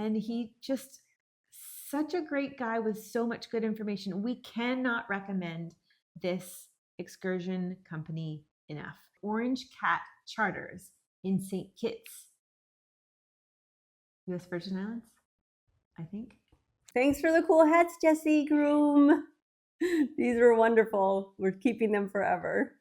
And he just such a great guy with so much good information. We cannot recommend this excursion company enough. Orange Cat Charters in St. Kitts, U.S. Virgin Islands, I think. Thanks for the cool hats, Jessie Groom. These were wonderful. We're keeping them forever.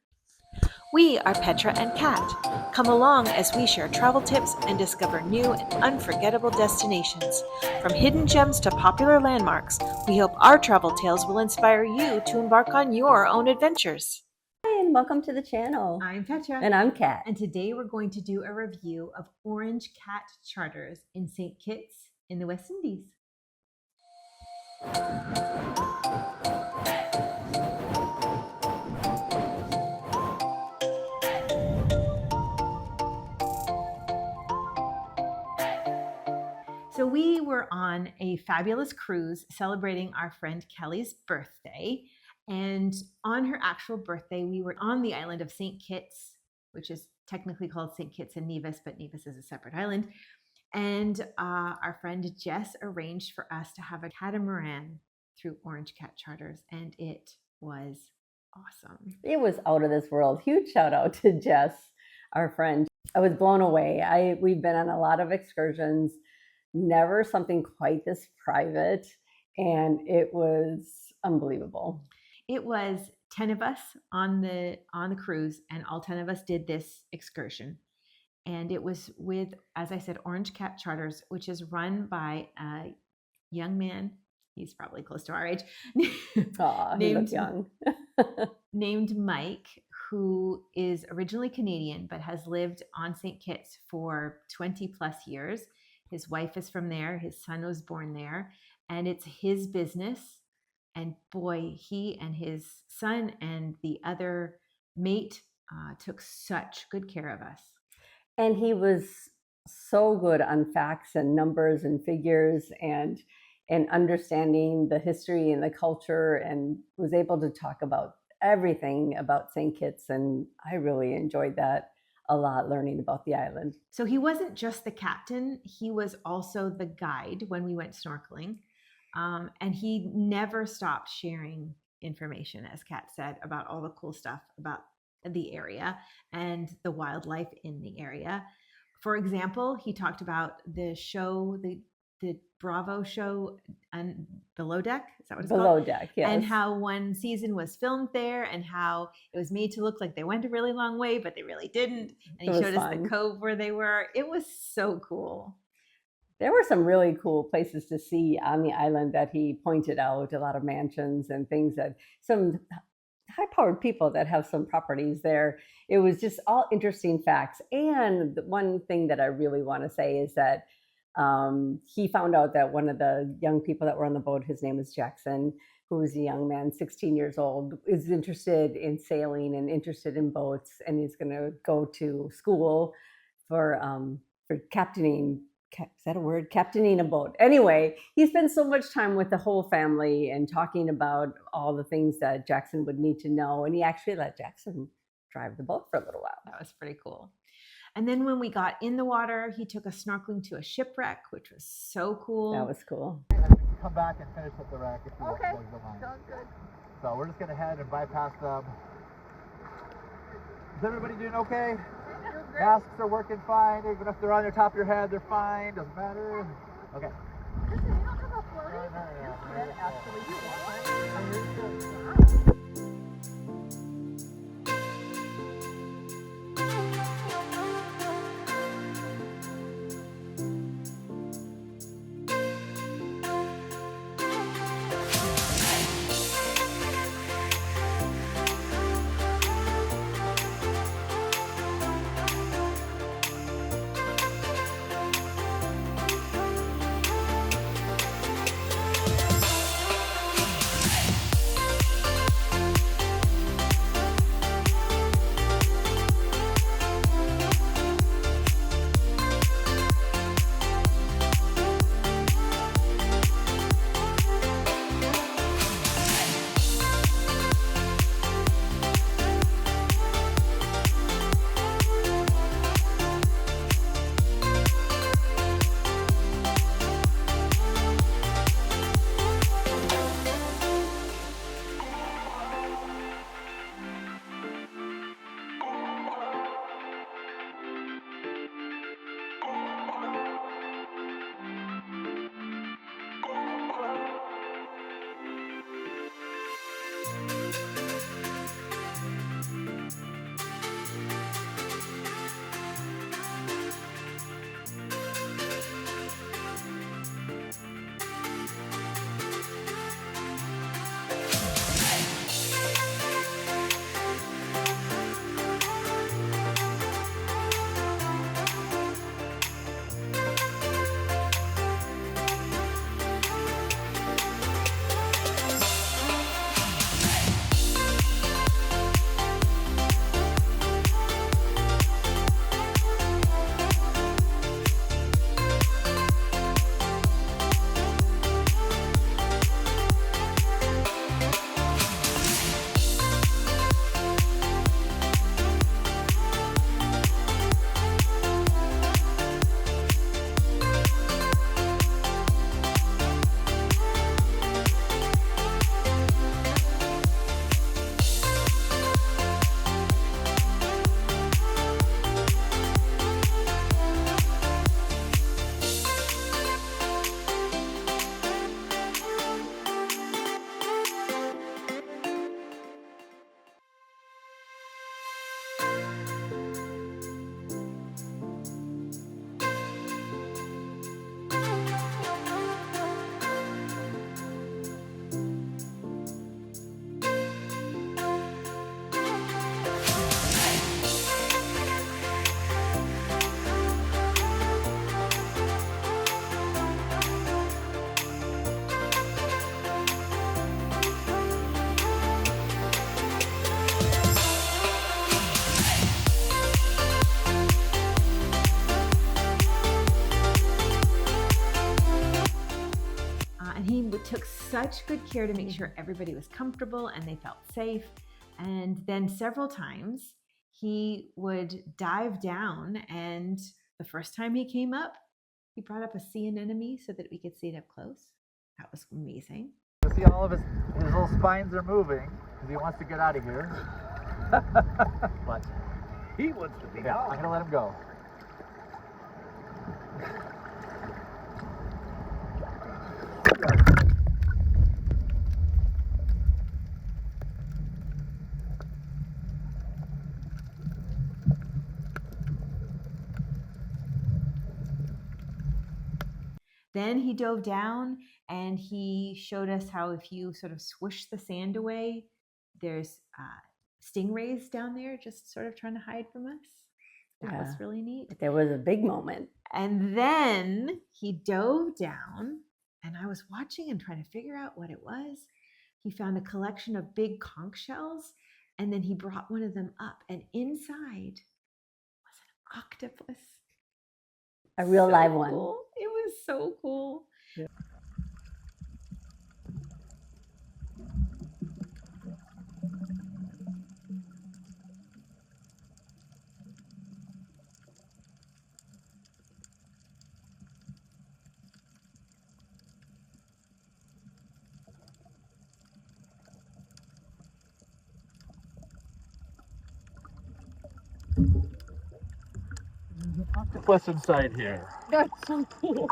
We are Petra and Kat. Come along as we share travel tips and discover new and unforgettable destinations. From hidden gems to popular landmarks, we hope our travel tales will inspire you to embark on your own adventures. Hi, and welcome to the channel. I'm Petra. And I'm Kat. And today we're going to do a review of Orange Cat Charters in St. Kitts in the West Indies. So we were on a fabulous cruise celebrating our friend Kelly's birthday. And on her actual birthday, we were on the island of St. Kitts, which is technically called St. Kitts and Nevis, but Nevis is a separate island. And our friend Jess arranged for us to have a catamaran through Orange Cat Charters, and it was awesome. It was out of this world. Huge shout out to Jess, our friend. I was blown away. We've been on a lot of excursions, never something quite this private, and it was unbelievable. It was 10 of us on the cruise, and all 10 of us did this excursion. And it was with, as I said, Orange Cat Charters, which is run by a young man. He's probably close to our age. Aw, he looks young. Named Mike, who is originally Canadian, but has lived on St. Kitts for 20 plus years. His wife is from there. His son was born there, and it's his business. And boy, he and his son and the other mate took such good care of us. And he was so good on facts and numbers and figures and understanding the history and the culture, and was able to talk about everything about St. Kitts. And I really enjoyed that a lot, learning about the island. So he wasn't just the captain, he was also the guide when we went snorkeling. And he never stopped sharing information, as Kat said, about all the cool stuff about the area and the wildlife in the area. For example, he talked about the show, the Bravo show, and Below Deck. Is that what it's called? Below Deck, yes. And how one season was filmed there, and how it was made to look like they went a really long way, but they really didn't. And he showed us the cove where they were. It was so cool. There were some really cool places to see on the island that he pointed out, a lot of mansions and things, that some high-powered people that have some properties there. It was just all interesting facts. And the one thing that I really want to say is that he found out that one of the young people that were on the boat, his name is Jackson, who is a young man, 16 years old, is interested in sailing and interested in boats, and he's going to go to school for captaining. Is that a word? Captaining a boat. Anyway, he spent so much time with the whole family and talking about all the things that Jackson would need to know. And he actually let Jackson drive the boat for a little while. That was pretty cool. And then when we got in the water, he took us snorkeling to a shipwreck, which was so cool. That was cool. Come back and finish up the wreck if you okay. don't mind. Sounds good. So we're just going to head and bypass them. Is everybody doing okay? Masks are working fine, even if they're on the top of your head, they're fine, doesn't matter. Okay. Listen, you don't have a floaty? No. Actually, you want one. took such good care to make sure everybody was comfortable and they felt safe. And then several times he would dive down, and the first time he came up, he brought up a sea anemone so that we could see it up close. That was amazing. You see all of his little spines are moving because he wants to get out of here. But He wants to be yeah, gone. I'm gonna let him go. Then he dove down and he showed us how if you sort of swish the sand away, there's stingrays down there just sort of trying to hide from us. That was Yeah. really neat. There was a big moment. And then he dove down, and I was watching and trying to figure out what it was. He found a collection of big conch shells, and then he brought one of them up, and inside was an octopus. A real So live one. cool. It was so cool. There's an octopus inside here. That's so cool.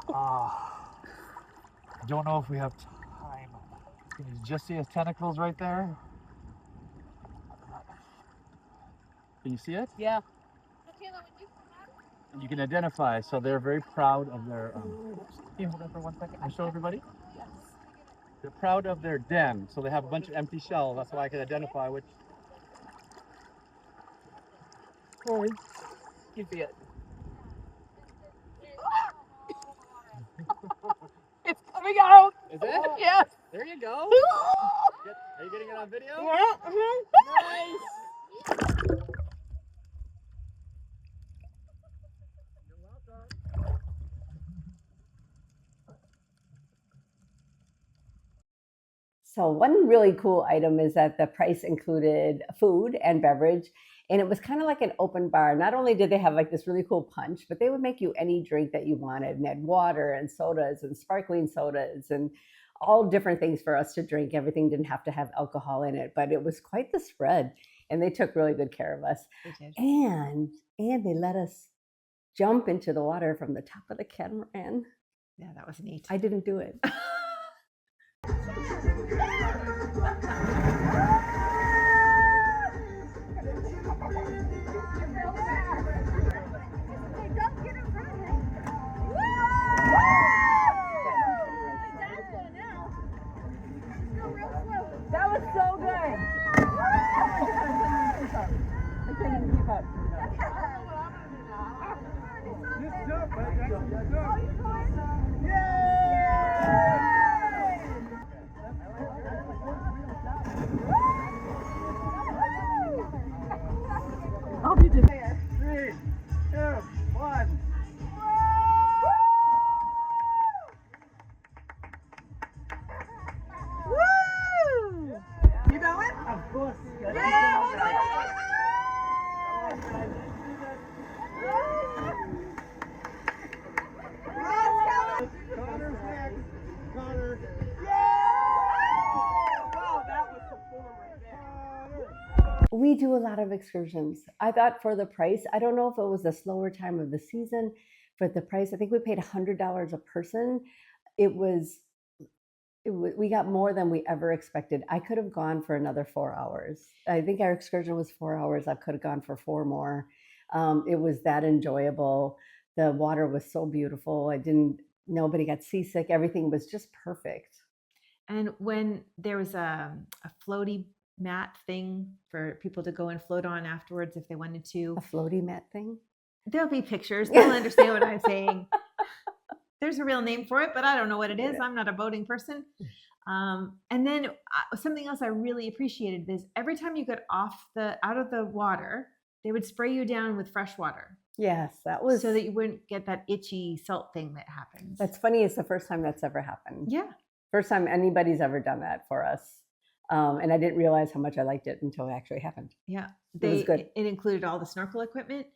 Don't know if we have time. Can you just see his tentacles right there? Can you see it? Yeah. And you can identify, so they're very proud of their. Can you hold that for 1 second and show everybody? Yes. They're proud of their den, so they have a bunch of empty shells. That's why I can identify which. Corey, you see it. It's coming out. Is it? Yes. There you go. Are you getting it on video? Nice. So one really cool item is that the price included food and beverage, and it was kind of like an open bar. Not only did they have like this really cool punch, but they would make you any drink that you wanted, and they had water and sodas and sparkling sodas and all different things for us to drink. Everything didn't have to have alcohol in it, but it was quite the spread, and they took really good care of us. They did. And they let us jump into the water from the top of the catamaran. Yeah, that was neat. I didn't do it. That was so good. I couldn't even keep up. Just jump, man. Just jump. I'll be just 3, 2, 1. You know it? Of course. Connor's next. Connor. Wow, that was the form right there. We do a lot of excursions. I thought for the price, I don't know if it was the slower time of the season, but the price, I think we paid $100 a person. We got more than we ever expected. I could have gone for another 4 hours. I think our excursion was 4 hours. I could have gone for 4 more. It was that enjoyable. The water was so beautiful. Nobody got seasick. Everything was just perfect. And when there was a floaty mat thing for people to go and float on afterwards if they wanted to, A floaty mat thing. there'll be pictures. They'll understand what I'm saying. There's a real name for it, but I don't know what it is. I'm not a boating person. And then something else I really appreciated is every time you got out of the water, they would spray you down with fresh water. Yes, that was. So that you wouldn't get that itchy salt thing that happens. That's funny. It's the first time that's ever happened. Yeah. First time anybody's ever done that for us. And I didn't realize how much I liked it until it actually happened. Yeah, It was good. It included all the snorkel equipment.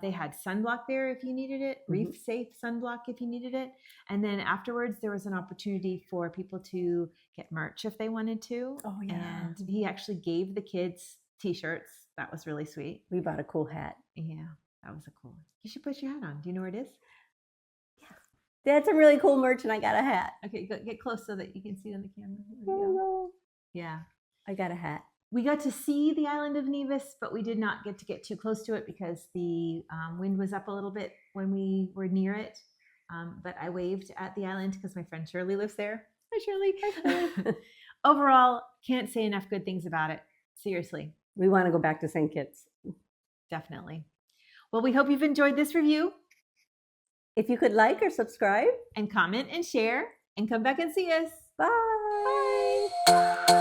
They had sunblock there if you needed it, reef safe sunblock if you needed it. And then afterwards, there was an opportunity for people to get merch if they wanted to. Oh, yeah. And he actually gave the kids t-shirts. That was really sweet. We bought a cool hat. Yeah, that was a cool one. You should put your hat on. Do you know where it is? They had some really cool merch and I got a hat. Okay, get close so that you can see it on the camera. There we Oh, go. no. Yeah. I got a hat. We got to see the island of Nevis, but we did not get to get too close to it because the wind was up a little bit when we were near it. But I waved at the island because my friend Shirley lives there. Hi, Shirley. Overall, can't say enough good things about it. Seriously, We want to go back to St. Kitts. definitely. Well, we hope you've enjoyed this review, If you could like or subscribe. and comment and share and come back and see us. Bye. Bye.